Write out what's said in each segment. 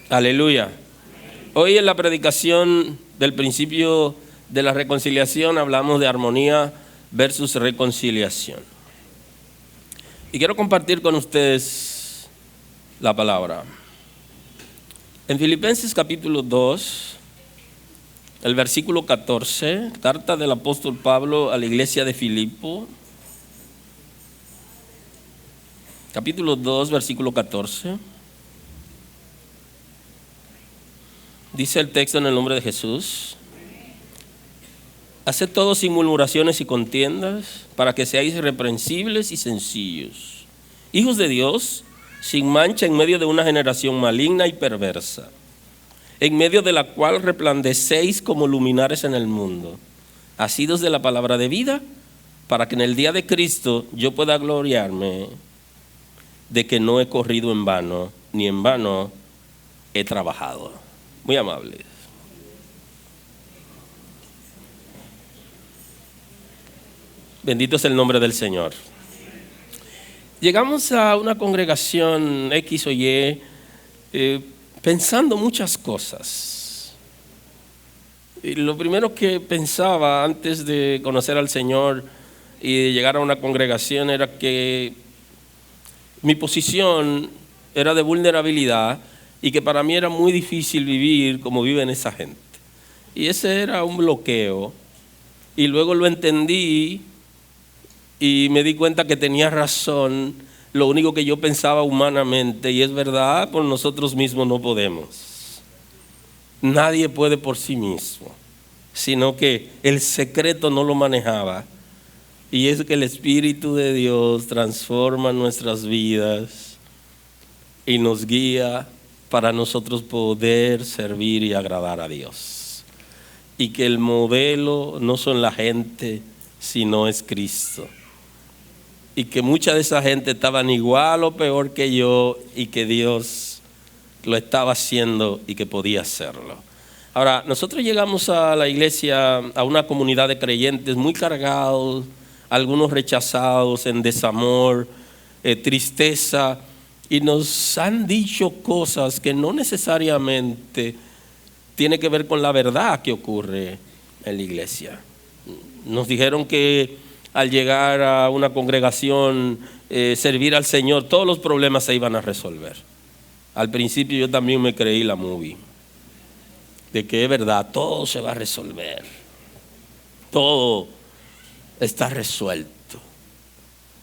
Aleluya. Hoy en la predicación del principio de la reconciliación hablamos de armonía versus reconciliación. Y quiero compartir con ustedes la palabra. En Filipenses capítulo 2, el versículo 14, carta del apóstol Pablo a la iglesia de Filipo. Capítulo 2, versículo 14. Dice el texto en el nombre de Jesús: haced todo sin murmuraciones y contiendas, para que seáis irreprensibles y sencillos, hijos de Dios, sin mancha en medio de una generación maligna y perversa, en medio de la cual resplandecéis como luminares en el mundo, asidos de la palabra de vida, para que en el día de Cristo yo pueda gloriarme de que no he corrido en vano, ni en vano he trabajado. Muy amables. Bendito es el nombre del Señor. Llegamos a una congregación X o Y pensando muchas cosas. Y lo primero que pensaba antes de conocer al Señor y de llegar a una congregación era que mi posición era de vulnerabilidad y que para mí era muy difícil vivir como viven esa gente. Y ese era un bloqueo. Y luego lo entendí y me di cuenta que tenía razón. Lo único que yo pensaba humanamente, y es verdad, por nosotros mismos no podemos. Nadie puede por sí mismo, sino que el secreto no lo manejaba. Y es que el Espíritu de Dios transforma nuestras vidas y nos guía para nosotros poder servir y agradar a Dios. Y que el modelo no son la gente, sino es Cristo. Y que mucha de esa gente estaban igual o peor que yo y que Dios lo estaba haciendo y que podía hacerlo. Ahora, nosotros llegamos a la iglesia, a una comunidad de creyentes muy cargados, algunos rechazados en desamor, tristeza, y nos han dicho cosas que no necesariamente tienen que ver con la verdad que ocurre en la iglesia. Nos dijeron que al llegar a una congregación, servir al Señor, todos los problemas se iban a resolver. Al principio yo también me creí la movie, de que es verdad, todo se va a resolver, todo está resuelto.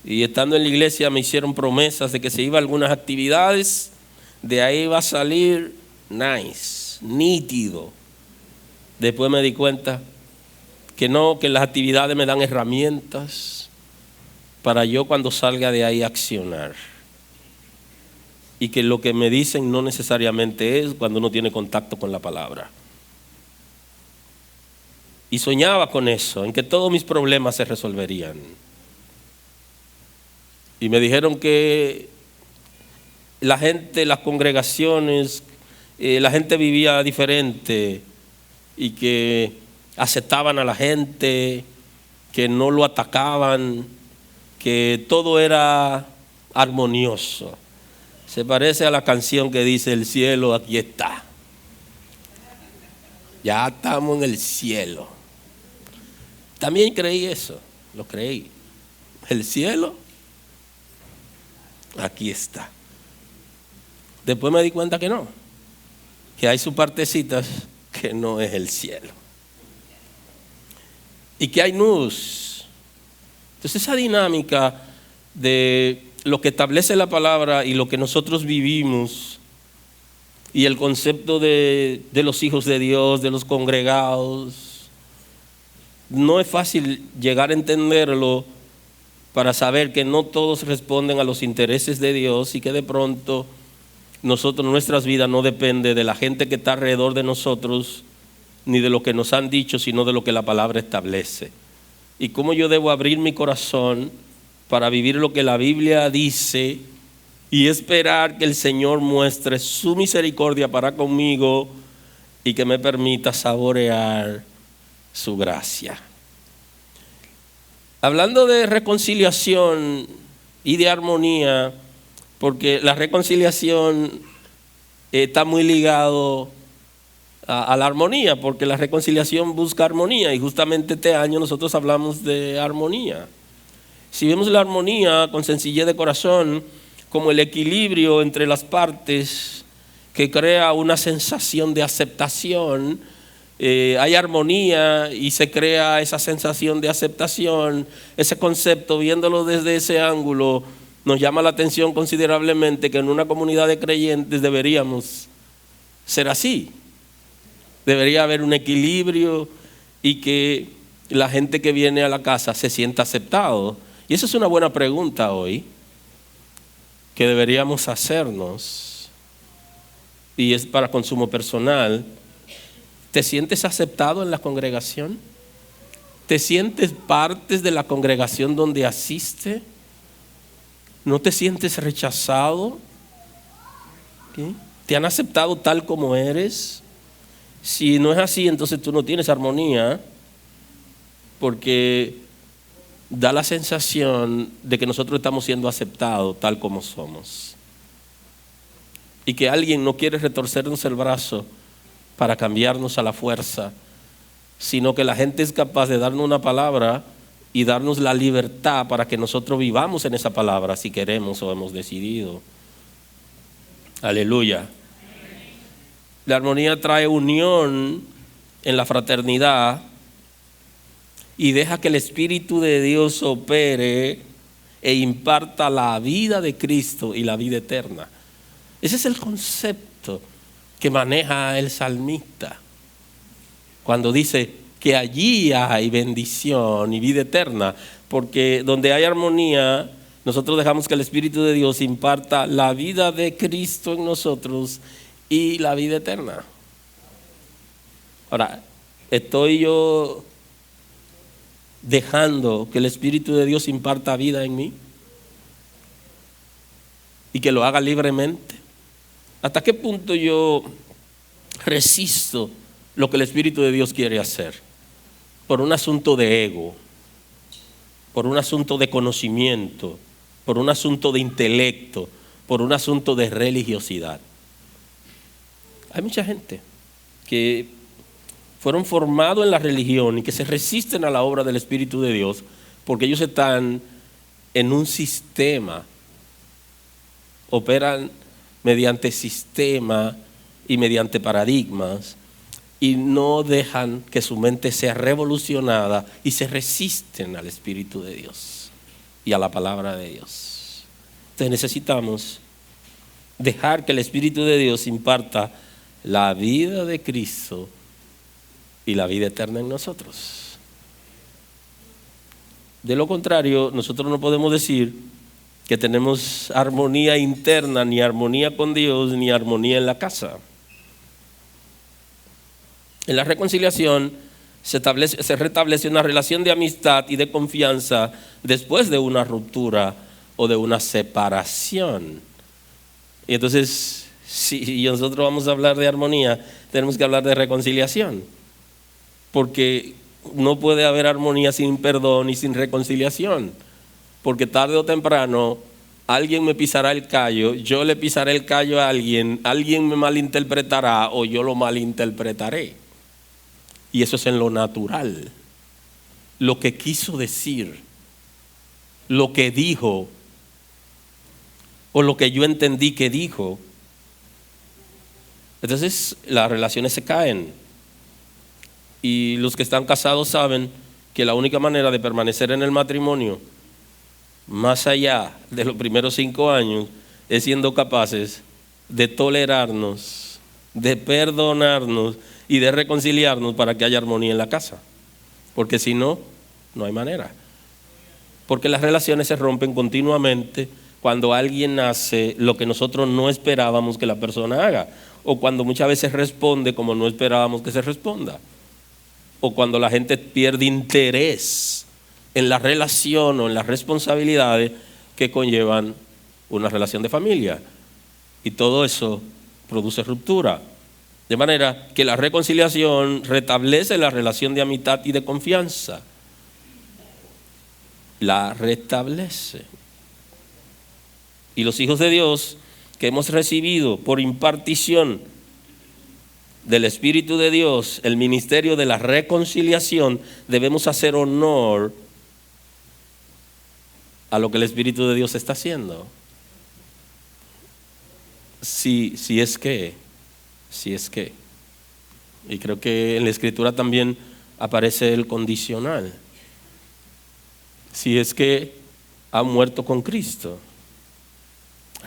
Y estando en la iglesia me hicieron promesas de que se iba a algunas actividades, de ahí va a salir nice, nítido. Después me di cuenta que no, que las actividades me dan herramientas para yo cuando salga de ahí accionar. Y que lo que me dicen no necesariamente es cuando uno tiene contacto con la palabra. Y soñaba con eso, en que todos mis problemas se resolverían. Y me dijeron que la gente, las congregaciones, la gente vivía diferente y que aceptaban a la gente, que no lo atacaban, que todo era armonioso. Se parece a la canción que dice: el cielo aquí está. Ya estamos en el cielo. También creí eso, lo creí. El cielo aquí está. Después me di cuenta que no, que hay sus partecitas que no es el cielo. Y que hay nudos. Entonces esa dinámica de lo que establece la palabra y lo que nosotros vivimos, y el concepto de los hijos de Dios, de los congregados, no es fácil llegar a entenderlo para saber que no todos responden a los intereses de Dios y que de pronto nuestras vidas no dependen de la gente que está alrededor de nosotros, ni de lo que nos han dicho, sino de lo que la palabra establece. Y cómo yo debo abrir mi corazón para vivir lo que la Biblia dice y esperar que el Señor muestre su misericordia para conmigo y que me permita saborear su gracia. Hablando de reconciliación y de armonía, porque la reconciliación está muy ligado a la armonía, porque la reconciliación busca armonía, y justamente este año nosotros hablamos de armonía. Si vemos la armonía con sencillez de corazón como el equilibrio entre las partes que crea una sensación de aceptación, hay armonía y se crea esa sensación de aceptación. Ese concepto, viéndolo desde ese ángulo, nos llama la atención considerablemente, que en una comunidad de creyentes deberíamos ser así. Debería haber un equilibrio y que la gente que viene a la casa se sienta aceptado. Y esa es una buena pregunta hoy que deberíamos hacernos, y es para consumo personal. ¿Te sientes aceptado en la congregación? ¿Te sientes parte de la congregación donde asiste? ¿No te sientes rechazado? ¿Qué? ¿Te han aceptado tal como eres? Si no es así, entonces tú no tienes armonía, porque da la sensación de que nosotros estamos siendo aceptados tal como somos, y que alguien no quiere retorcernos el brazo para cambiarnos a la fuerza, sino que la gente es capaz de darnos una palabra y darnos la libertad para que nosotros vivamos en esa palabra si queremos o hemos decidido. Aleluya. La armonía trae unión en la fraternidad y deja que el Espíritu de Dios opere e imparta la vida de Cristo y la vida eterna. Ese es el concepto que maneja el salmista cuando dice que allí hay bendición y vida eterna, porque donde hay armonía, nosotros dejamos que el Espíritu de Dios imparta la vida de Cristo en nosotros y la vida eterna. Ahora, ¿estoy yo dejando que el Espíritu de Dios imparta vida en mí y que lo haga libremente? ¿Hasta qué punto yo resisto lo que el Espíritu de Dios quiere hacer? Por un asunto de ego, por un asunto de conocimiento, por un asunto de intelecto, por un asunto de religiosidad. Hay mucha gente que fueron formados en la religión y que se resisten a la obra del Espíritu de Dios porque ellos están en un sistema, operan mediante sistema y mediante paradigmas, y no dejan que su mente sea revolucionada y se resisten al Espíritu de Dios y a la palabra de Dios. Entonces necesitamos dejar que el Espíritu de Dios imparta la vida de Cristo y la vida eterna en nosotros. De lo contrario, nosotros no podemos decir que tenemos armonía interna, ni armonía con Dios, ni armonía en la casa. En la reconciliación se restablece una relación de amistad y de confianza después de una ruptura o de una separación. Y entonces, si nosotros vamos a hablar de armonía, tenemos que hablar de reconciliación, porque no puede haber armonía sin perdón y sin reconciliación, porque tarde o temprano alguien me pisará el callo, yo le pisaré el callo a alguien me malinterpretará o yo lo malinterpretaré. Y eso es en lo natural. Lo que quiso decir, lo que dijo, o lo que yo entendí que dijo. Entonces las relaciones se caen. Y los que están casados saben que la única manera de permanecer en el matrimonio, más allá de los primeros 5 años, es siendo capaces de tolerarnos, de perdonarnos y de reconciliarnos para que haya armonía en la casa. Porque si no, no hay manera. Porque las relaciones se rompen continuamente cuando alguien hace lo que nosotros no esperábamos que la persona haga, o cuando muchas veces responde como no esperábamos que se responda, o cuando la gente pierde interés en la relación o en las responsabilidades que conllevan una relación de familia. Y todo eso produce ruptura. De manera que la reconciliación restablece la relación de amistad y de confianza. La restablece. Y los hijos de Dios que hemos recibido por impartición del Espíritu de Dios, el ministerio de la reconciliación, debemos hacer honor a lo que el Espíritu de Dios está haciendo. Si es que. Y creo que en la Escritura también aparece el condicional. Si es que han muerto con Cristo,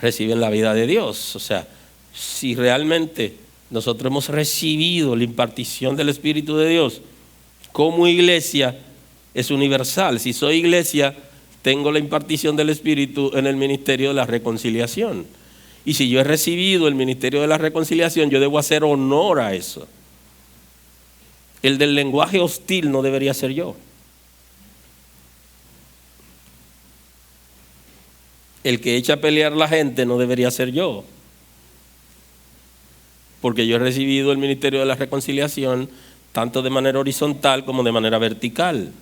reciben la vida de Dios. O sea, si realmente nosotros hemos recibido la impartición del Espíritu de Dios, como iglesia es universal. Si soy iglesia, tengo la impartición del Espíritu en el ministerio de la reconciliación. Y si yo he recibido el ministerio de la reconciliación, yo debo hacer honor a eso. El del lenguaje hostil no debería ser yo. El que echa a pelear la gente no debería ser yo. Porque yo he recibido el ministerio de la reconciliación tanto de manera horizontal como de manera vertical.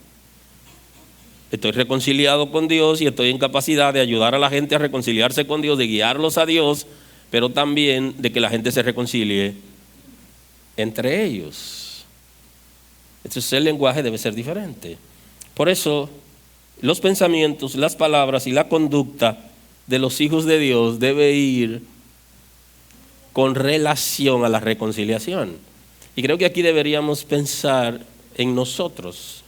Estoy reconciliado con Dios y estoy en capacidad de ayudar a la gente a reconciliarse con Dios, de guiarlos a Dios, pero también de que la gente se reconcilie entre ellos. Entonces el lenguaje debe ser diferente. Por eso los pensamientos, las palabras y la conducta de los hijos de Dios debe ir con relación a la reconciliación. Y creo que aquí deberíamos pensar en nosotros,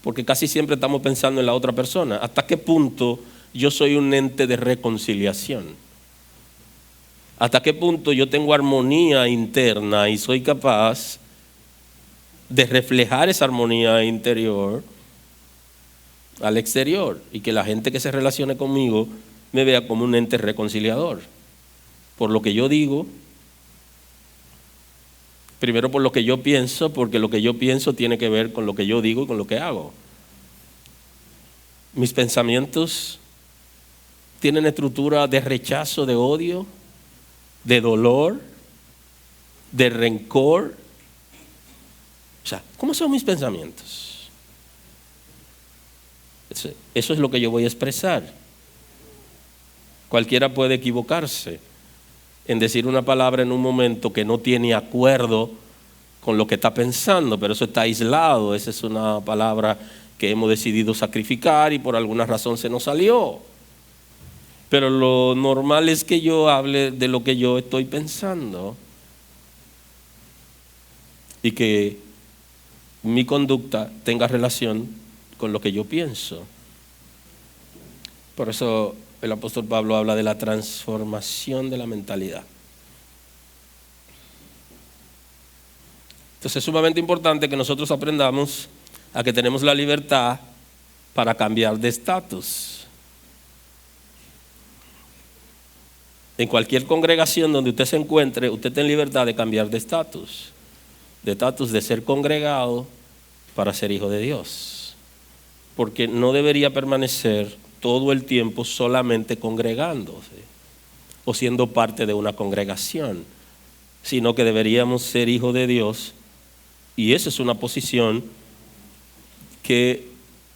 porque casi siempre estamos pensando en la otra persona. ¿Hasta qué punto yo soy un ente de reconciliación? ¿Hasta qué punto yo tengo armonía interna y soy capaz de reflejar esa armonía interior al exterior y que la gente que se relacione conmigo me vea como un ente reconciliador? Por lo que yo digo, primero por lo que yo pienso, porque lo que yo pienso tiene que ver con lo que yo digo y con lo que hago. Mis pensamientos tienen estructura de rechazo, de odio, de dolor, de rencor. O sea, ¿cómo son mis pensamientos? Eso es lo que yo voy a expresar. Cualquiera puede equivocarse en decir una palabra en un momento que no tiene acuerdo con lo que está pensando, pero eso está aislado. Esa es una palabra que hemos decidido sacrificar y por alguna razón se nos salió. Pero lo normal es que yo hable de lo que yo estoy pensando y que mi conducta tenga relación con lo que yo pienso. Por eso el apóstol Pablo habla de la transformación de la mentalidad. Entonces es sumamente importante que nosotros aprendamos a que tenemos la libertad para cambiar de estatus. En cualquier congregación donde usted se encuentre, usted tiene libertad de cambiar de estatus de ser congregado para ser hijo de Dios. Porque no debería permanecer todo el tiempo solamente congregándose o siendo parte de una congregación, sino que deberíamos ser hijos de Dios, y esa es una posición que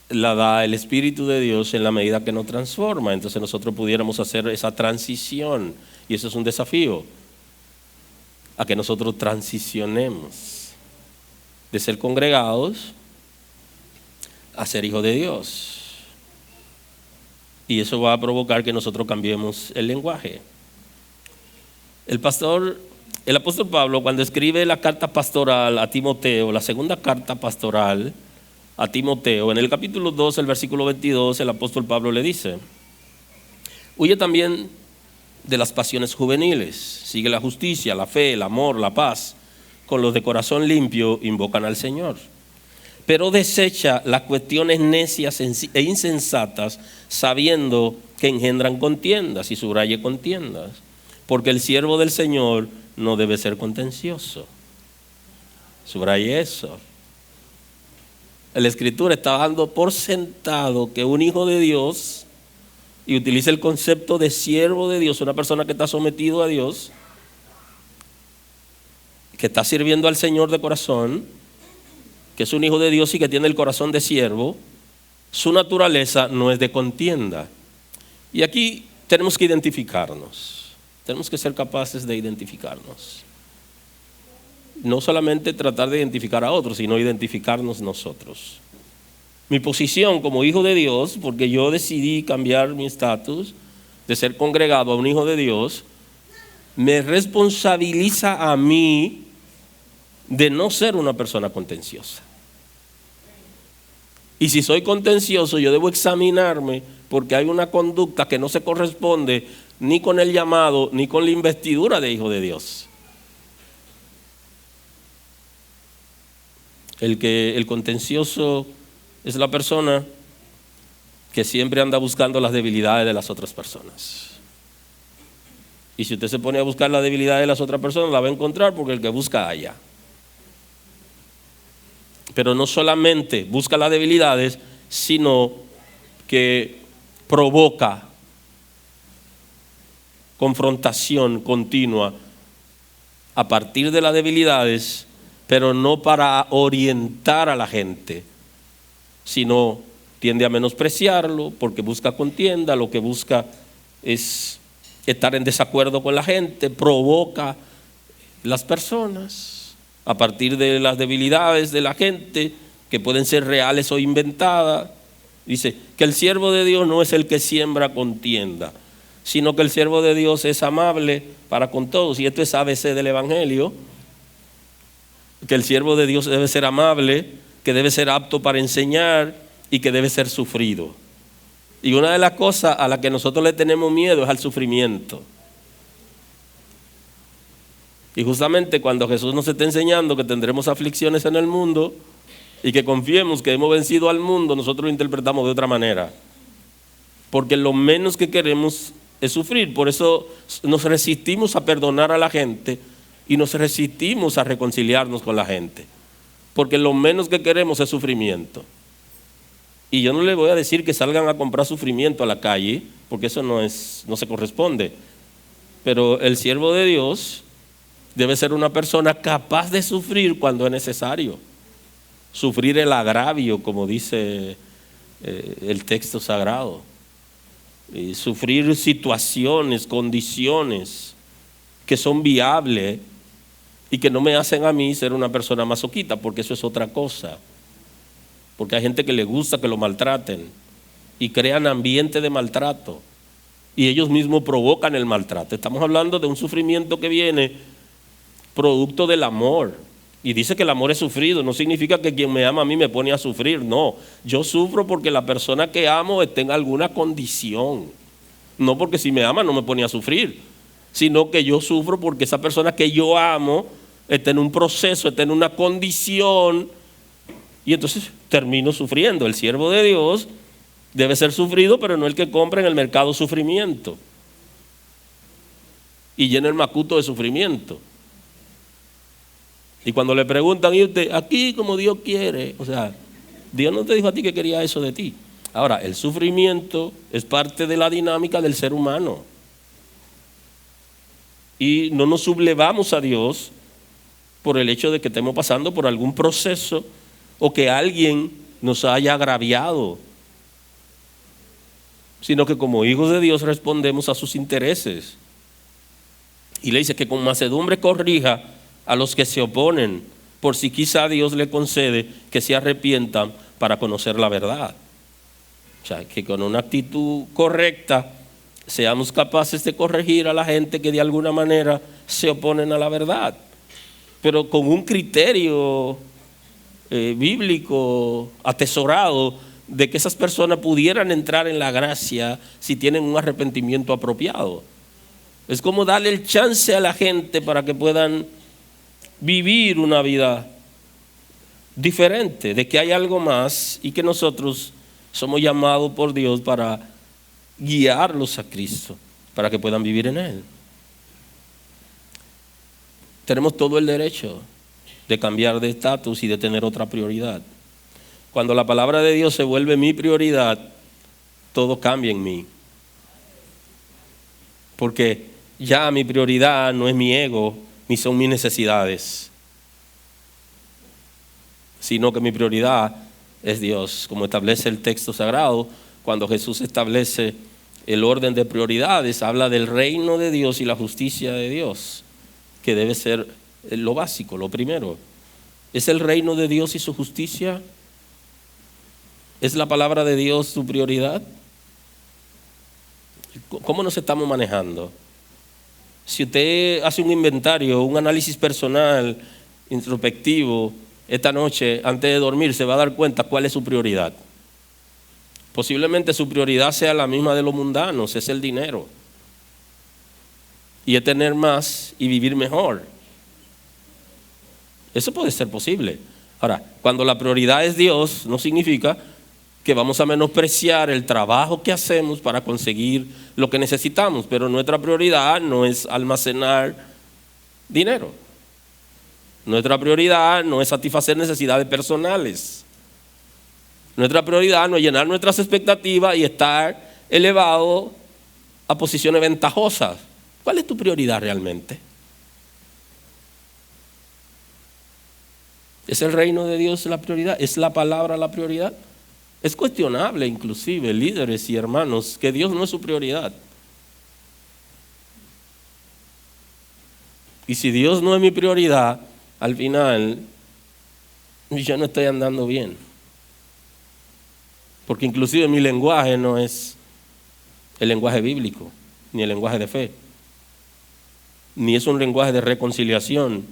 la da el Espíritu de Dios en la medida que nos transforma. Entonces nosotros pudiéramos hacer esa transición, y eso es un desafío, a que nosotros transicionemos de ser congregados a ser hijos de Dios. Y eso va a provocar que nosotros cambiemos el lenguaje. El apóstol Pablo, cuando escribe la carta pastoral a Timoteo, la segunda carta pastoral a Timoteo, en el capítulo 2, el versículo 22, el apóstol Pablo le dice: huye también de las pasiones juveniles, sigue la justicia, la fe, el amor, la paz. Con los de corazón limpio invocan al Señor. Pero desecha las cuestiones necias e insensatas, sabiendo que engendran contiendas, y subraye contiendas, porque el siervo del Señor no debe ser contencioso. Subraye eso. La Escritura está dando por sentado que un hijo de Dios, y utiliza el concepto de siervo de Dios, una persona que está sometido a Dios, que está sirviendo al Señor de corazón, que es un hijo de Dios y que tiene el corazón de siervo, su naturaleza no es de contienda. Y aquí tenemos que identificarnos. tenemos que ser capaces de identificarnos. No solamente tratar de identificar a otros, sino identificarnos nosotros. Mi posición como hijo de Dios, porque yo decidí cambiar mi estatus de ser congregado a un hijo de Dios, me responsabiliza a mí de no ser una persona contenciosa. Y si soy contencioso, yo debo examinarme porque hay una conducta que no se corresponde ni con el llamado ni con la investidura de hijo de Dios. El contencioso es la persona que siempre anda buscando las debilidades de las otras personas. Y si usted se pone a buscar la debilidad de las otras personas, la va a encontrar porque el que busca halla. Pero no solamente busca las debilidades, sino que provoca confrontación continua a partir de las debilidades, pero no para orientar a la gente, sino tiende a menospreciarlo porque busca contienda, lo que busca es estar en desacuerdo con la gente, provoca las personas a partir de las debilidades de la gente que pueden ser reales o inventadas. Dice que el siervo de Dios no es el que siembra contienda, sino que el siervo de Dios es amable para con todos. Y esto es ABC del Evangelio, que el siervo de Dios debe ser amable, que debe ser apto para enseñar y que debe ser sufrido. Y una de las cosas a las que nosotros le tenemos miedo es al sufrimiento. Y justamente cuando Jesús nos está enseñando que tendremos aflicciones en el mundo y que confiemos que hemos vencido al mundo, nosotros lo interpretamos de otra manera. Porque lo menos que queremos es sufrir. Por eso nos resistimos a perdonar a la gente y nos resistimos a reconciliarnos con la gente. Porque lo menos que queremos es sufrimiento. Y yo no le voy a decir que salgan a comprar sufrimiento a la calle, porque eso no se corresponde. Pero el siervo de Dios debe ser una persona capaz de sufrir cuando es necesario. Sufrir el agravio, como dice el texto sagrado. Y sufrir situaciones, condiciones que son viables y que no me hacen a mí ser una persona masoquista, porque eso es otra cosa. Porque hay gente que le gusta que lo maltraten y crean ambiente de maltrato y ellos mismos provocan el maltrato. Estamos hablando de un sufrimiento que viene producto del amor. Y dice que el amor es sufrido. No significa que quien me ama a mí me pone a sufrir. No, yo sufro porque la persona que amo esté en alguna condición. No porque si me ama no me pone a sufrir, sino que yo sufro porque esa persona que yo amo está en un proceso, está en una condición, y entonces termino sufriendo. El siervo de Dios debe ser sufrido, pero no el que compra en el mercado sufrimiento y llena el macuto de sufrimiento. Y cuando le preguntan, ¿y usted aquí como Dios quiere? O sea, Dios no te dijo a ti que quería eso de ti. Ahora, el sufrimiento es parte de la dinámica del ser humano. Y no nos sublevamos a Dios por el hecho de que estemos pasando por algún proceso o que alguien nos haya agraviado, sino que como hijos de Dios respondemos a sus intereses. Y le dice que con mansedumbre corrija a los que se oponen, por si quizá Dios le concede que se arrepientan para conocer la verdad. O sea, que con una actitud correcta seamos capaces de corregir a la gente que de alguna manera se oponen a la verdad, pero con un criterio bíblico atesorado de que esas personas pudieran entrar en la gracia si tienen un arrepentimiento apropiado. Es como darle el chance a la gente para que puedan vivir una vida diferente, de que hay algo más y que nosotros somos llamados por Dios para guiarlos a Cristo, para que puedan vivir en Él. Tenemos todo el derecho de cambiar de estatus y de tener otra prioridad. Cuando la palabra de Dios se vuelve mi prioridad, todo cambia en mí. Porque ya mi prioridad no es mi ego, ni son mis necesidades, sino que mi prioridad es Dios, como establece el texto sagrado, cuando Jesús establece el orden de prioridades, habla del reino de Dios y la justicia de Dios, que debe ser lo básico, lo primero. ¿Es el reino de Dios y su justicia? ¿Es la palabra de Dios su prioridad? ¿Cómo nos estamos manejando? Si usted hace un inventario, un análisis personal, introspectivo, esta noche, antes de dormir, se va a dar cuenta cuál es su prioridad. Posiblemente su prioridad sea la misma de los mundanos, es el dinero. Y es tener más y vivir mejor. Eso puede ser posible. Ahora, cuando la prioridad es Dios, no significa que vamos a menospreciar el trabajo que hacemos para conseguir lo que necesitamos, pero nuestra prioridad no es almacenar dinero. Nuestra prioridad no es satisfacer necesidades personales. Nuestra prioridad no es llenar nuestras expectativas y estar elevado a posiciones ventajosas. ¿Cuál es tu prioridad realmente? ¿Es el reino de Dios la prioridad? ¿Es la palabra la prioridad? Es cuestionable inclusive, líderes y hermanos, que Dios no es su prioridad. Y si Dios no es mi prioridad, al final yo no estoy andando bien. Porque inclusive mi lenguaje no es el lenguaje bíblico, ni el lenguaje de fe, ni es un lenguaje de reconciliación,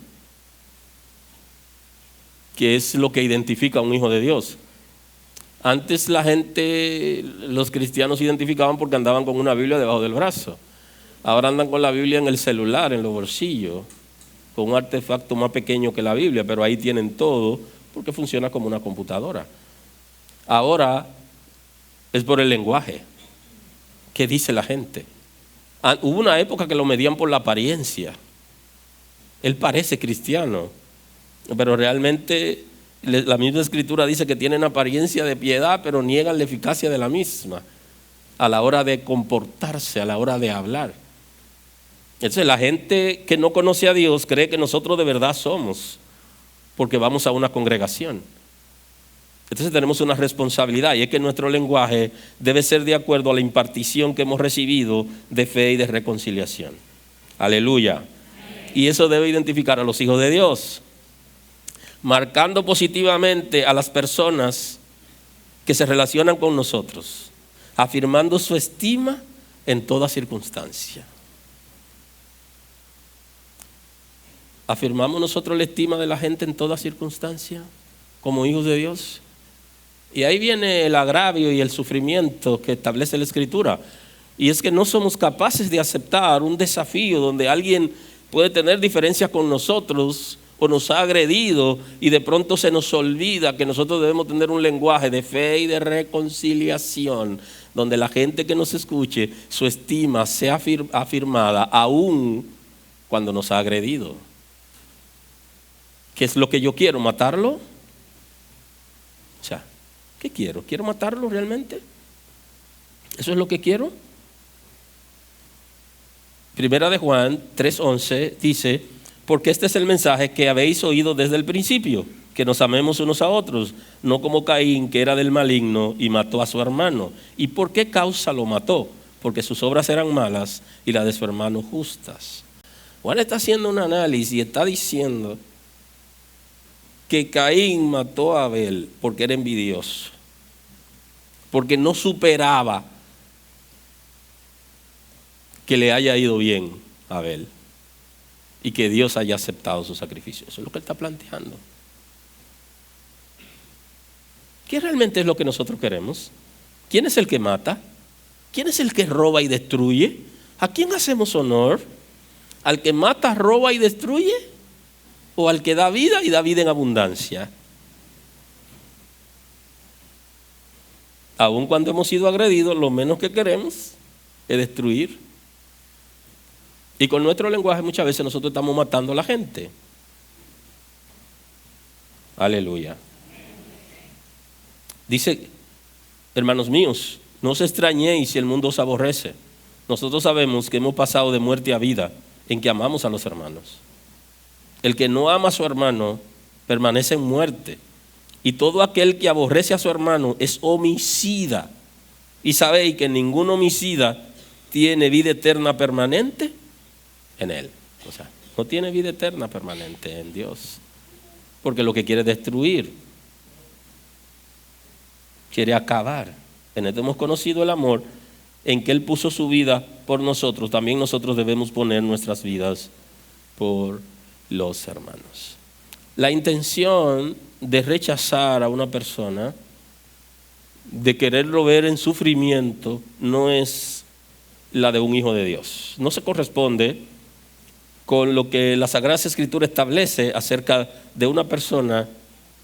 que es lo que identifica a un hijo de Dios. Antes la gente, los cristianos se identificaban porque andaban con una Biblia debajo del brazo. Ahora andan con la Biblia en el celular, en los bolsillos, con un artefacto más pequeño que la Biblia, pero ahí tienen todo porque funciona como una computadora. Ahora es por el lenguaje. ¿Qué dice la gente? Hubo una época que lo medían por la apariencia. Él parece cristiano, pero realmente la misma Escritura dice que tienen apariencia de piedad, pero niegan la eficacia de la misma a la hora de comportarse, a la hora de hablar. Entonces la gente que no conoce a Dios cree que nosotros de verdad somos, porque vamos a una congregación. Entonces tenemos una responsabilidad, y es que nuestro lenguaje debe ser de acuerdo a la impartición que hemos recibido de fe y de reconciliación. Aleluya. Y eso debe identificar a los hijos de Dios, marcando positivamente a las personas que se relacionan con nosotros, afirmando su estima en toda circunstancia. ¿Afirmamos nosotros la estima de la gente en toda circunstancia como hijos de Dios? Y ahí viene el agravio y el sufrimiento que establece la Escritura. Y es que no somos capaces de aceptar un desafío donde alguien puede tener diferencias con nosotros o nos ha agredido y de pronto se nos olvida que nosotros debemos tener un lenguaje de fe y de reconciliación, donde la gente que nos escuche, su estima sea afirmada aún cuando nos ha agredido. ¿Qué es lo que yo quiero? ¿Matarlo? O sea, ¿qué quiero? ¿Quiero matarlo realmente? ¿Eso es lo que quiero? Primera de Juan 3:11 dice: porque este es el mensaje que habéis oído desde el principio, que nos amemos unos a otros, no como Caín, que era del maligno y mató a su hermano. ¿Y por qué causa lo mató? Porque sus obras eran malas y las de su hermano justas. Juan está haciendo un análisis y está diciendo que Caín mató a Abel porque era envidioso, porque no superaba que le haya ido bien a Abel y que Dios haya aceptado su sacrificio. Eso es lo que él está planteando. ¿Qué realmente es lo que nosotros queremos? ¿Quién es el que mata? ¿Quién es el que roba y destruye? ¿A quién hacemos honor? ¿Al que mata, roba y destruye? ¿O al que da vida y da vida en abundancia? Aun cuando hemos sido agredidos, lo menos que queremos es destruir. Y con nuestro lenguaje muchas veces nosotros estamos matando a la gente. Aleluya. Dice: hermanos míos, no os extrañéis si el mundo os aborrece. Nosotros sabemos que hemos pasado de muerte a vida en que amamos a los hermanos. El que no ama a su hermano permanece en muerte. Y todo aquel que aborrece a su hermano es homicida. Y sabéis que ningún homicida tiene vida eterna permanente en él. O sea, no tiene vida eterna permanente en Dios. Porque lo que quiere es destruir. Quiere acabar. En esto hemos conocido el amor en que Él puso su vida por nosotros. También nosotros debemos poner nuestras vidas por los hermanos. La intención de rechazar a una persona, de quererlo ver en sufrimiento, no es la de un hijo de Dios. No se corresponde con lo que la Sagrada Escritura establece acerca de una persona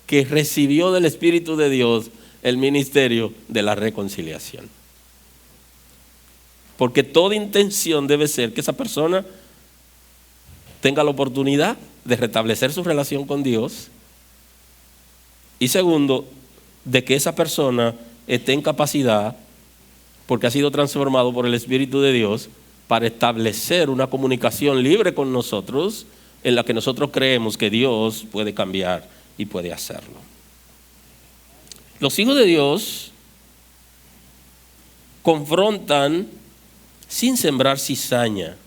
que recibió del Espíritu de Dios el ministerio de la reconciliación. Porque toda intención debe ser que esa persona tenga la oportunidad de restablecer su relación con Dios, y segundo, de que esa persona esté en capacidad, porque ha sido transformado por el Espíritu de Dios, para establecer una comunicación libre con nosotros, en la que nosotros creemos que Dios puede cambiar y puede hacerlo. Los hijos de Dios confrontan sin sembrar cizaña.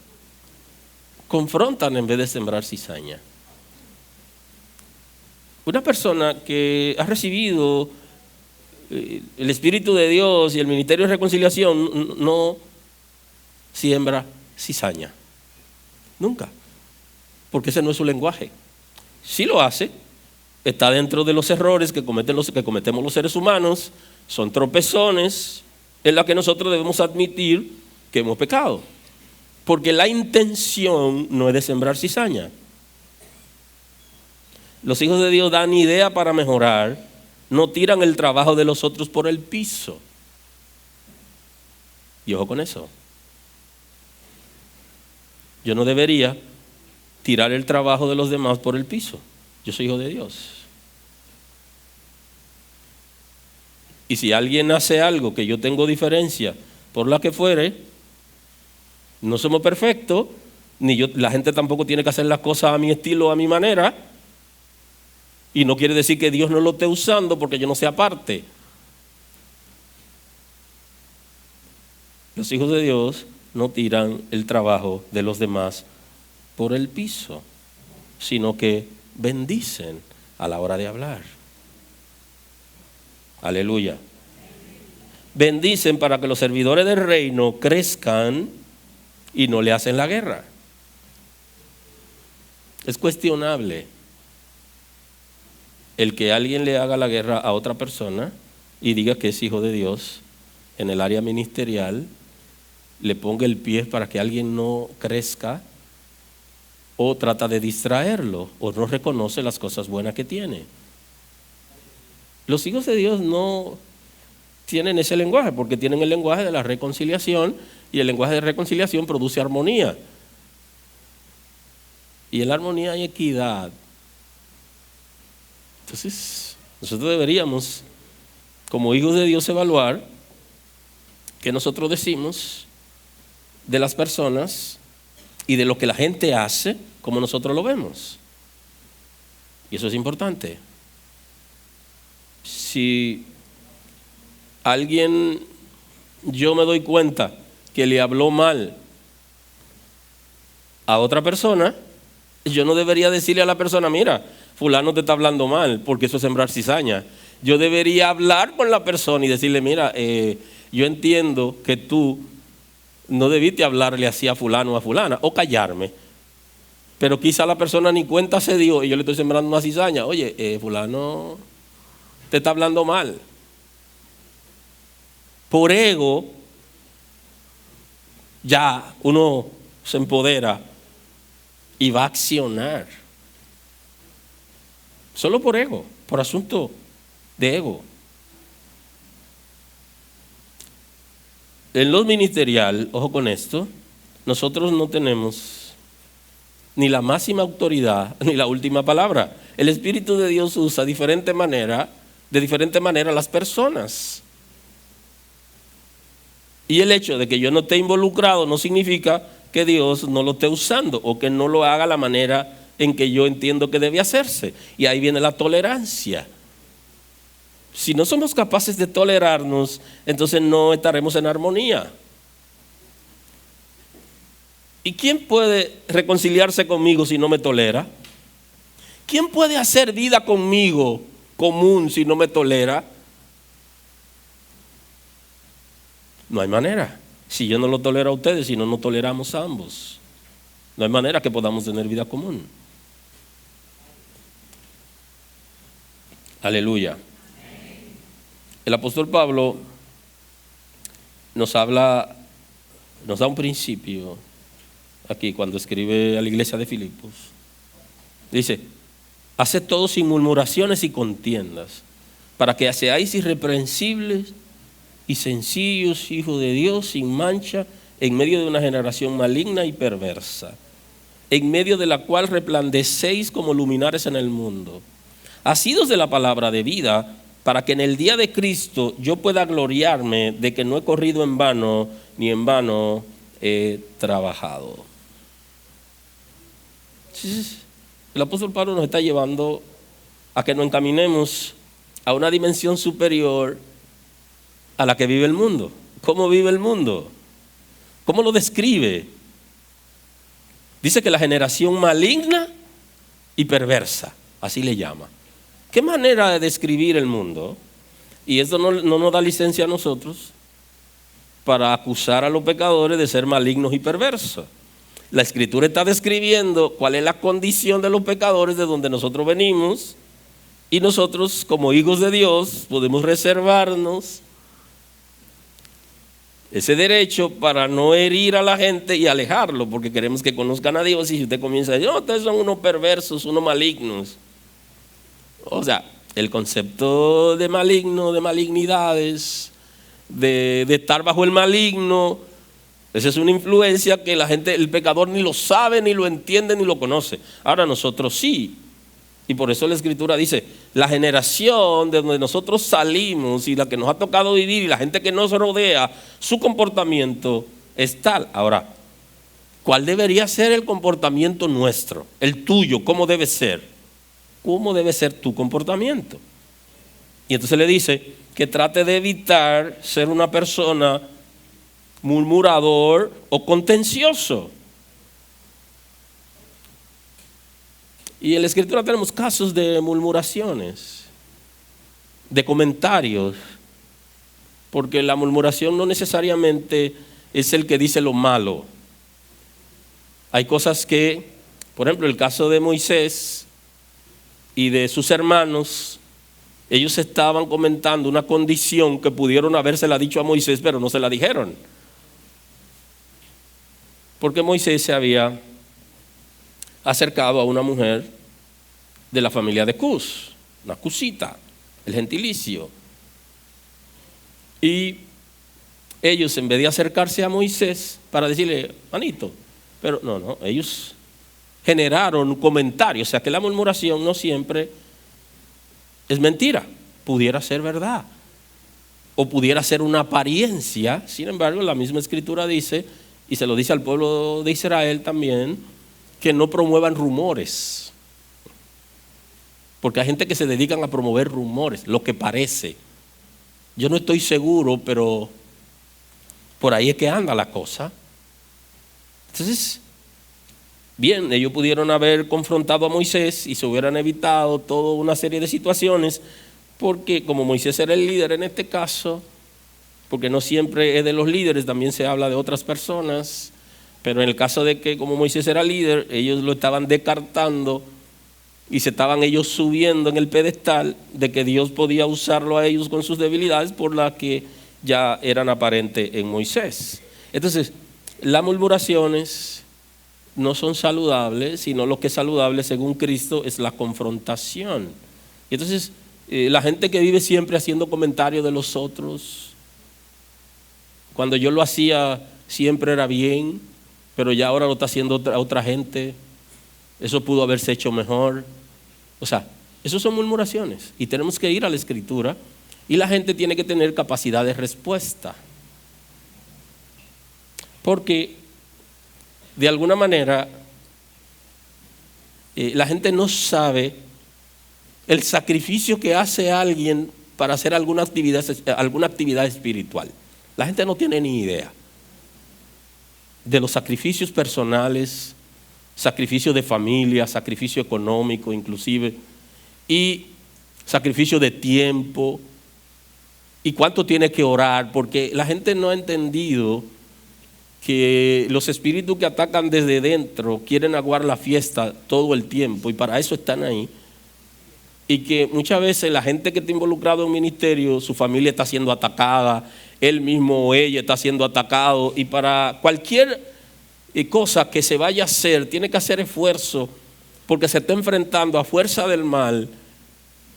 Confrontan en vez de sembrar cizaña. Una persona que ha recibido el Espíritu de Dios y el ministerio de reconciliación no siembra cizaña. Nunca. Porque ese no es su lenguaje. Si lo hace, está dentro de los errores que cometemos los seres humanos. Son tropezones en los que nosotros debemos admitir que hemos pecado. Porque la intención no es de sembrar cizaña. Los hijos de Dios dan idea para mejorar, no tiran el trabajo de los otros por el piso. Y ojo con eso. Yo no debería tirar el trabajo de los demás por el piso. Yo soy hijo de Dios. Y si alguien hace algo que yo tengo diferencia por la que fuere, no somos perfectos, la gente tampoco tiene que hacer las cosas a mi estilo, a mi manera, y no quiere decir que Dios no lo esté usando porque yo no sea parte. Los hijos de Dios no tiran el trabajo de los demás por el piso, sino que bendicen a la hora de hablar. Aleluya. Bendicen para que los servidores del reino crezcan y no le hacen la guerra. Es cuestionable el que alguien le haga la guerra a otra persona y diga que es hijo de Dios en el área ministerial, le ponga el pie para que alguien no crezca, o trata de distraerlo, o no reconoce las cosas buenas que tiene. Los hijos de Dios no tienen ese lenguaje, porque tienen el lenguaje de la reconciliación, y el lenguaje de reconciliación produce armonía. Y en la armonía hay equidad. Entonces, nosotros deberíamos, como hijos de Dios, evaluar qué nosotros decimos de las personas y de lo que la gente hace, como nosotros lo vemos. Y eso es importante. Si alguien, yo me doy cuenta que le habló mal a otra persona, yo no debería decirle a la persona, mira, fulano te está hablando mal, porque eso es sembrar cizaña. Yo debería hablar con la persona y decirle, mira, yo entiendo que tú no debiste hablarle así a fulano o a fulana, o callarme, pero quizá la persona ni cuenta se dio y yo le estoy sembrando una cizaña. Oye, fulano te está hablando mal. Por ego, ya uno se empodera y va a accionar. Solo por ego, por asunto de ego. En lo ministerial, ojo con esto, nosotros no tenemos ni la máxima autoridad ni la última palabra. El Espíritu de Dios usa de diferente manera las personas. Y el hecho de que yo no esté involucrado no significa que Dios no lo esté usando o que no lo haga la manera en que yo entiendo que debe hacerse. Y ahí viene la tolerancia. Si no somos capaces de tolerarnos, entonces no estaremos en armonía. ¿Y quién puede reconciliarse conmigo si no me tolera? ¿Quién puede hacer vida conmigo común si no me tolera? No hay manera. Si yo no lo tolero a ustedes, si no nos toleramos a ambos, no hay manera que podamos tener vida común. Aleluya. El apóstol Pablo nos da un principio aquí cuando escribe a la iglesia de Filipos. Dice: haced todo sin murmuraciones y contiendas, para que seáis irreprensibles y sencillos, hijos de Dios, sin mancha, en medio de una generación maligna y perversa, en medio de la cual resplandecéis como luminares en el mundo, asidos de la palabra de vida, para que en el día de Cristo yo pueda gloriarme de que no he corrido en vano, ni en vano he trabajado. El apóstol Pablo nos está llevando a que nos encaminemos a una dimensión superior a la que vive el mundo. ¿Cómo vive el mundo? ¿Cómo lo describe? Dice que la generación maligna y perversa, así le llama. ¿Qué manera de describir el mundo? Y esto no nos da licencia a nosotros para acusar a los pecadores de ser malignos y perversos. La Escritura está describiendo cuál es la condición de los pecadores de donde nosotros venimos, y nosotros como hijos de Dios podemos reservarnos ese derecho para no herir a la gente y alejarlo, porque queremos que conozcan a Dios. Y si usted comienza a decir: no, ustedes son unos perversos, unos malignos. O sea, el concepto de maligno, de malignidades, de estar bajo el maligno, esa es una influencia que la gente, el pecador ni lo sabe, ni lo entiende, ni lo conoce. Ahora nosotros sí. Y por eso la Escritura dice: la generación de donde nosotros salimos y la que nos ha tocado vivir y la gente que nos rodea, su comportamiento es tal. Ahora, ¿cuál debería ser el comportamiento nuestro? El tuyo, ¿cómo debe ser? ¿Cómo debe ser tu comportamiento? Y entonces le dice que trate de evitar ser una persona murmurador o contencioso. Y en la Escritura tenemos casos de murmuraciones, de comentarios, porque la murmuración no necesariamente es el que dice lo malo. Hay cosas que, por ejemplo, el caso de Moisés y de sus hermanos, ellos estaban comentando una condición que pudieron habérsela dicho a Moisés, pero no se la dijeron. Porque Moisés se había acercado a una mujer de la familia de Cus, una cusita, el gentilicio. Y ellos, en vez de acercarse a Moisés para decirle: manito, pero no, ellos generaron comentarios. O sea que la murmuración no siempre es mentira, pudiera ser verdad o pudiera ser una apariencia. Sin embargo, la misma Escritura dice, y se lo dice al pueblo de Israel también, que no promuevan rumores, porque hay gente que se dedican a promover rumores, lo que parece. Yo no estoy seguro, pero por ahí es que anda la cosa. Entonces, bien, ellos pudieron haber confrontado a Moisés y se hubieran evitado toda una serie de situaciones, porque como Moisés era el líder en este caso, porque no siempre es de los líderes, también se habla de otras personas, pero en el caso de que como Moisés era líder, ellos lo estaban descartando y se estaban ellos subiendo en el pedestal de que Dios podía usarlo a ellos con sus debilidades, por las que ya eran aparentes en Moisés. Entonces, las murmuraciones no son saludables, sino lo que es saludable según Cristo es la confrontación. Y entonces, la gente que vive siempre haciendo comentarios de los otros, cuando yo lo hacía siempre era bien, pero ya ahora lo está haciendo otra gente, eso pudo haberse hecho mejor. O sea, eso son murmuraciones y tenemos que ir a la Escritura, y la gente tiene que tener capacidad de respuesta, porque de alguna manera la gente no sabe el sacrificio que hace alguien para hacer alguna actividad espiritual. La gente no tiene ni idea de los sacrificios personales, sacrificio de familia, sacrificio económico inclusive, y sacrificio de tiempo, y cuánto tiene que orar, porque la gente no ha entendido que los espíritus que atacan desde dentro quieren aguar la fiesta todo el tiempo, y para eso están ahí. Y que muchas veces la gente que está involucrada en un ministerio, su familia está siendo atacada, él mismo o ella está siendo atacado, y para cualquier cosa que se vaya a hacer, tiene que hacer esfuerzo, porque se está enfrentando a fuerza del mal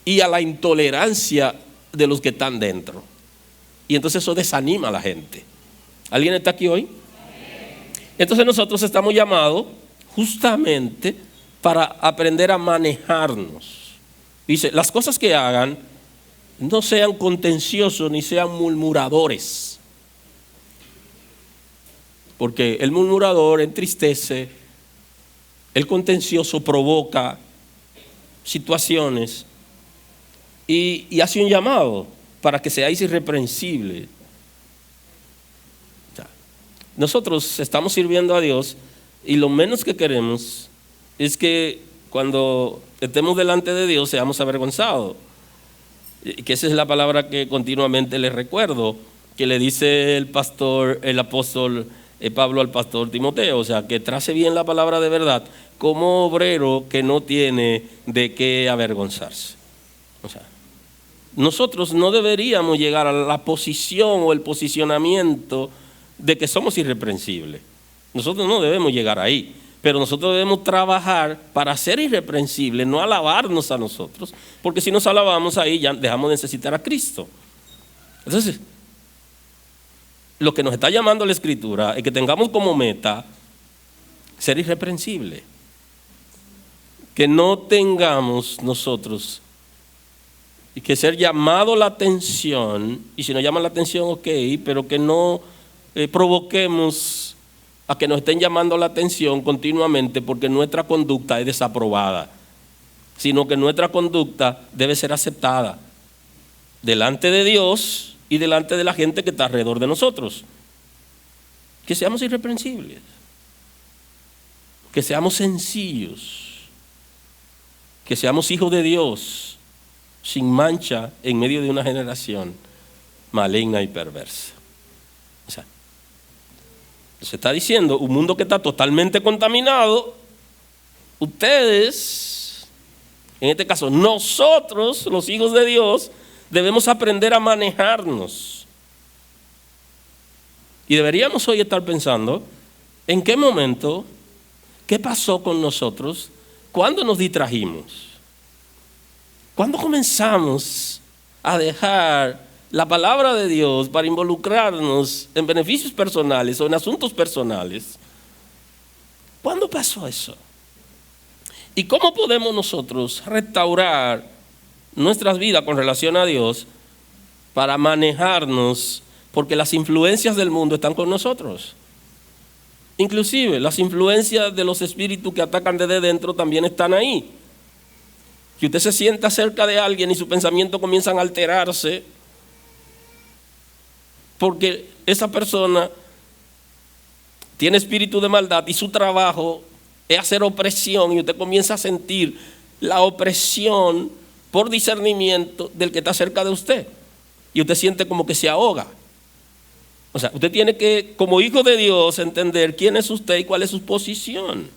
y a la intolerancia de los que están dentro. Y entonces eso desanima a la gente. ¿Alguien está aquí hoy? Entonces nosotros estamos llamados justamente para aprender a manejarnos. Dice, las cosas que hagan no sean contenciosos ni sean murmuradores. Porque el murmurador entristece, el contencioso provoca situaciones y hace un llamado para que seáis irreprensibles. Nosotros estamos sirviendo a Dios y lo menos que queremos es que cuando estemos delante de Dios seamos avergonzados. Que esa es la palabra que continuamente les recuerdo, que le dice el apóstol Pablo al pastor Timoteo, o sea, que trace bien la palabra de verdad como obrero que no tiene de qué avergonzarse. O sea, nosotros no deberíamos llegar a la posición o el posicionamiento de que somos irreprensibles. Nosotros no debemos llegar ahí, pero nosotros debemos trabajar para ser irreprensibles, no alabarnos a nosotros, porque si nos alabamos ahí ya dejamos de necesitar a Cristo. Entonces, lo que nos está llamando la Escritura es que tengamos como meta ser irreprensible. Que no tengamos nosotros y que ser llamado la atención, y si nos llaman la atención, ok, pero que no provoquemos a que nos estén llamando la atención continuamente porque nuestra conducta es desaprobada, sino que nuestra conducta debe ser aceptada delante de Dios y delante de la gente que está alrededor de nosotros. Que seamos irreprensibles, que seamos sencillos, que seamos hijos de Dios, sin mancha en medio de una generación maligna y perversa. O sea, se está diciendo, un mundo que está totalmente contaminado, ustedes, en este caso nosotros, los hijos de Dios, debemos aprender a manejarnos. Y deberíamos hoy estar pensando, ¿en qué momento? ¿Qué pasó con nosotros? ¿Cuándo nos distrajimos? ¿Cuándo comenzamos a dejar la palabra de Dios para involucrarnos en beneficios personales o en asuntos personales? ¿Cuándo pasó eso? ¿Y cómo podemos nosotros restaurar nuestras vidas con relación a Dios para manejarnos? Porque las influencias del mundo están con nosotros. Inclusive las influencias de los espíritus que atacan desde dentro también están ahí. Que usted se sienta cerca de alguien y sus pensamientos comienzan a alterarse porque esa persona tiene espíritu de maldad y su trabajo es hacer opresión, y usted comienza a sentir la opresión por discernimiento del que está cerca de usted y usted siente como que se ahoga. O sea, usted tiene que, como hijo de Dios, entender quién es usted y cuál es su posición.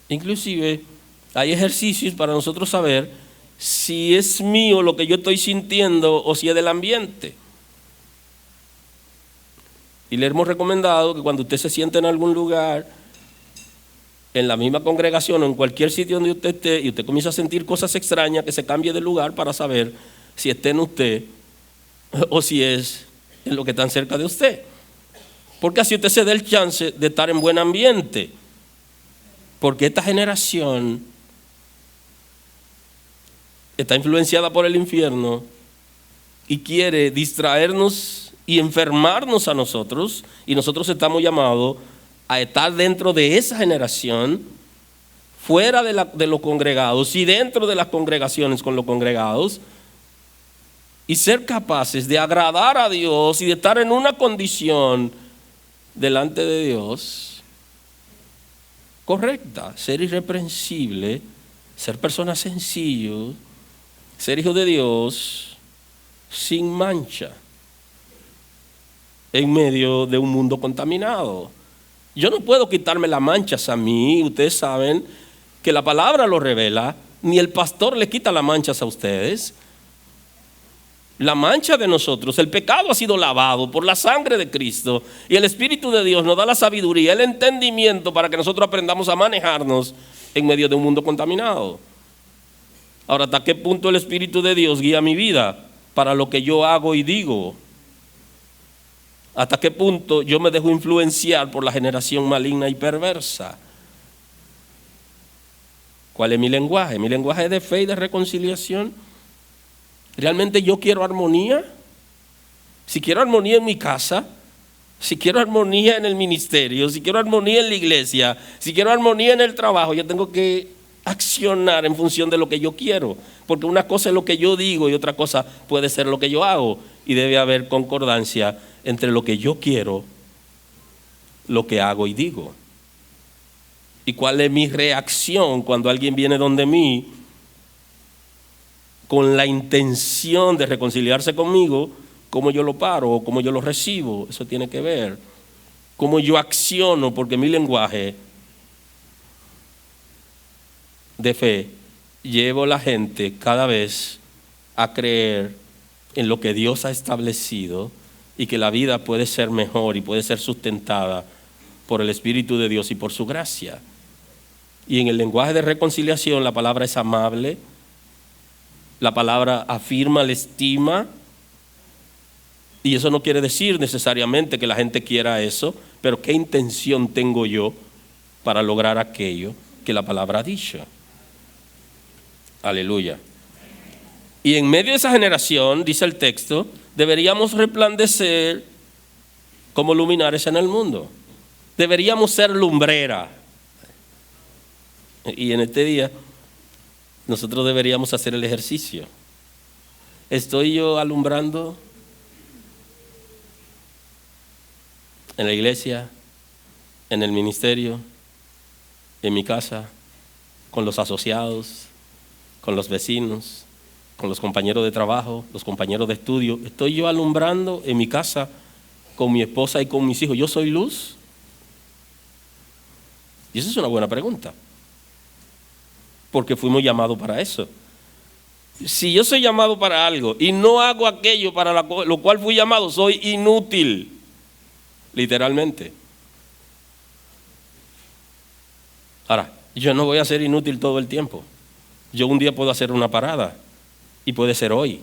Inclusive hay ejercicios para nosotros saber si es mío lo que yo estoy sintiendo o si es del ambiente. Y le hemos recomendado que cuando usted se siente en algún lugar, en la misma congregación o en cualquier sitio donde usted esté, y usted comienza a sentir cosas extrañas, que se cambie de lugar para saber si está en usted o si es en lo que están cerca de usted. Porque así usted se da el chance de estar en buen ambiente. Porque esta generación está influenciada por el infierno y quiere distraernos y enfermarnos a nosotros, y nosotros estamos llamados a estar dentro de esa generación, fuera de los congregados y dentro de las congregaciones con los congregados, y ser capaces de agradar a Dios y de estar en una condición delante de Dios correcta, ser irreprensible, ser persona sencillo, ser hijo de Dios sin mancha en medio de un mundo contaminado. Yo no puedo quitarme las manchas a mí. Ustedes saben que la palabra lo revela, ni el pastor le quita las manchas a ustedes. La mancha de nosotros, el pecado ha sido lavado por la sangre de Cristo y el Espíritu de Dios nos da la sabiduría, el entendimiento para que nosotros aprendamos a manejarnos en medio de un mundo contaminado. Ahora, ¿hasta qué punto el Espíritu de Dios guía mi vida para lo que yo hago y digo? ¿Hasta qué punto yo me dejo influenciar por la generación maligna y perversa? ¿Cuál es mi lenguaje? Mi lenguaje es de fe y de reconciliación. ¿Realmente yo quiero armonía? Si quiero armonía en mi casa, si quiero armonía en el ministerio, si quiero armonía en la iglesia, si quiero armonía en el trabajo, yo tengo que accionar en función de lo que yo quiero. Porque una cosa es lo que yo digo y otra cosa puede ser lo que yo hago. Y debe haber concordancia entre lo que yo quiero, lo que hago y digo. ¿Y cuál es mi reacción cuando alguien viene donde mí con la intención de reconciliarse conmigo? ¿Cómo yo lo paro o cómo yo lo recibo? Eso tiene que ver. ¿Cómo yo acciono? Porque mi lenguaje de fe llevo a la gente cada vez a creer en lo que Dios ha establecido y que la vida puede ser mejor y puede ser sustentada por el Espíritu de Dios y por su gracia. Y en el lenguaje de reconciliación la palabra es amable, la palabra afirma la estima, y eso no quiere decir necesariamente que la gente quiera eso, pero ¿qué intención tengo yo para lograr aquello que la palabra ha dicho? Aleluya. Y en medio de esa generación, dice el texto, deberíamos resplandecer como luminares en el mundo. Deberíamos ser lumbrera. Y en este día, nosotros deberíamos hacer el ejercicio. ¿Estoy yo alumbrando en la iglesia, en el ministerio, en mi casa, con los asociados, con los vecinos, con los compañeros de trabajo, los compañeros de estudio? ¿Estoy yo alumbrando en mi casa con mi esposa y con mis hijos? ¿Yo soy luz? Y esa es una buena pregunta, porque fuimos llamados para eso. Si yo soy llamado para algo y no hago aquello para lo cual fui llamado, soy inútil, literalmente. Ahora, yo no voy a ser inútil todo el tiempo. Yo un día puedo hacer una parada, y puede ser hoy,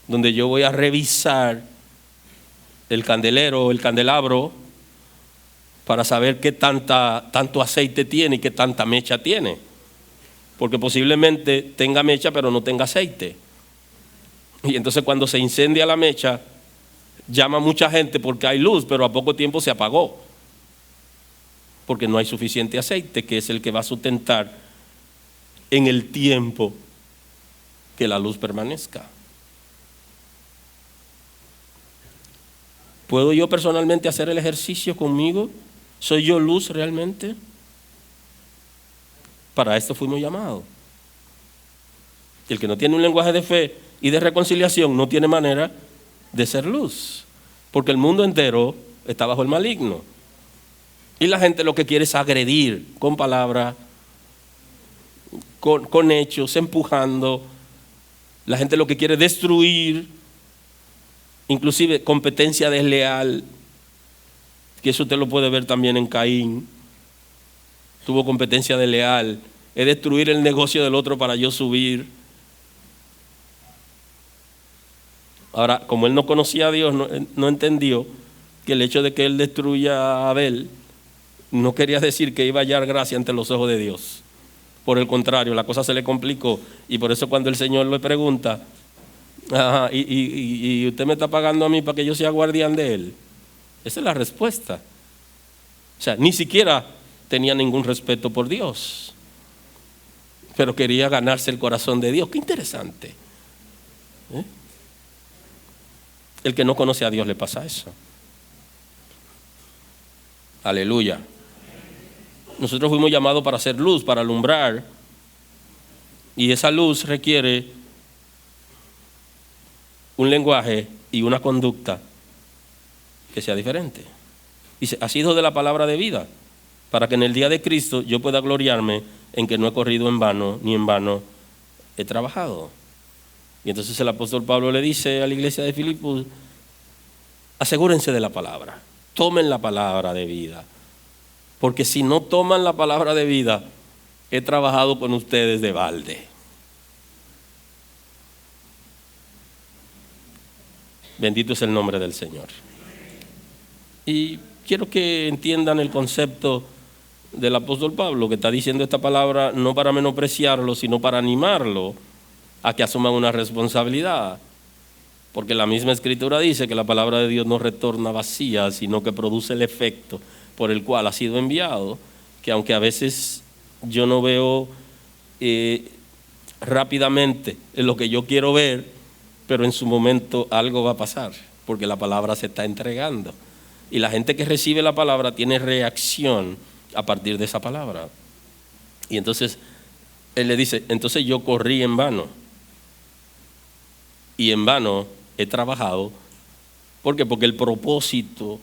donde yo voy a revisar el candelero o el candelabro para saber qué tanto aceite tiene y qué tanta mecha tiene. Porque posiblemente tenga mecha pero no tenga aceite. Y entonces cuando se incendia la mecha, llama a mucha gente porque hay luz, pero a poco tiempo se apagó. Porque no hay suficiente aceite, que es el que va a sustentar en el tiempo que la luz permanezca. ¿Puedo yo personalmente hacer el ejercicio conmigo? ¿Soy yo luz realmente? Para esto fuimos llamados. El que no tiene un lenguaje de fe y de reconciliación no tiene manera de ser luz, porque el mundo entero está bajo el maligno. Y la gente lo que quiere es agredir con palabras, con hechos, empujando. La gente lo que quiere es destruir, inclusive competencia desleal, que eso usted lo puede ver también en Caín. Tuvo competencia desleal, es destruir el negocio del otro para yo subir. Ahora, como él no conocía a Dios, no entendió que el hecho de que él destruya a Abel no quería decir que iba a hallar gracia ante los ojos de Dios. Por el contrario, la cosa se le complicó, y por eso cuando el Señor le pregunta, y usted me está pagando a mí para que yo sea guardián de él, esa es la respuesta. O sea, ni siquiera tenía ningún respeto por Dios, pero quería ganarse el corazón de Dios. Qué interesante. ¿Eh? El que no conoce a Dios le pasa eso. Aleluya. Nosotros fuimos llamados para hacer luz, para alumbrar. Y esa luz requiere un lenguaje y una conducta que sea diferente. Dice, ha sido de la palabra de vida, para que en el día de Cristo yo pueda gloriarme en que no he corrido en vano, ni en vano he trabajado. Y entonces el apóstol Pablo le dice a la iglesia de Filipos, asegúrense de la palabra, tomen la palabra de vida, porque si no toman la palabra de vida, he trabajado con ustedes de balde. Bendito es el nombre del Señor. Y quiero que entiendan el concepto del apóstol Pablo, que está diciendo esta palabra no para menospreciarlo, sino para animarlo a que asuman una responsabilidad. Porque la misma Escritura dice que la palabra de Dios no retorna vacía, sino que produce el efecto por el cual ha sido enviado, que aunque a veces yo no veo rápidamente lo que yo quiero ver, pero en su momento algo va a pasar, porque la palabra se está entregando. Y la gente que recibe la palabra tiene reacción a partir de esa palabra. Y entonces él le dice, entonces yo corrí en vano. Y en vano he trabajado. ¿Por qué? Porque el propósito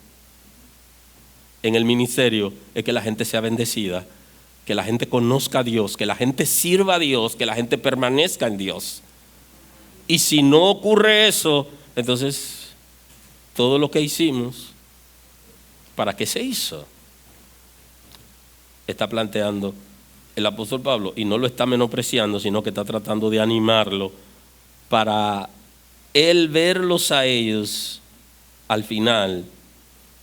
en el ministerio es que la gente sea bendecida, que la gente conozca a Dios, que la gente sirva a Dios, que la gente permanezca en Dios. Y si no ocurre eso, entonces todo lo que hicimos, ¿para qué se hizo? Está planteando el apóstol Pablo, y no lo está menospreciando, sino que está tratando de animarlo para él verlos a ellos al final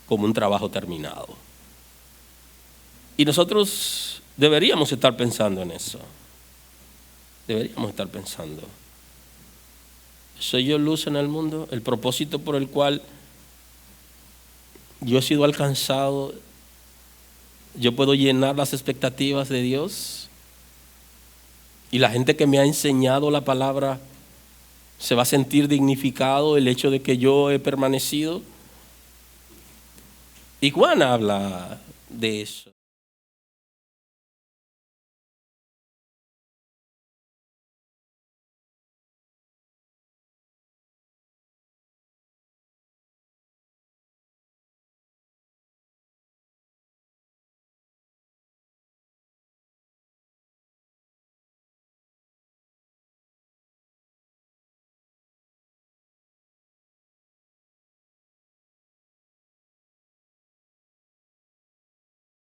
como un trabajo terminado. Y nosotros deberíamos estar pensando en eso. Deberíamos estar pensando. ¿Soy yo luz en el mundo? El propósito por el cual yo he sido alcanzado, yo puedo llenar las expectativas de Dios, y la gente que me ha enseñado la palabra se va a sentir dignificado el hecho de que yo he permanecido. Y Juan habla de eso.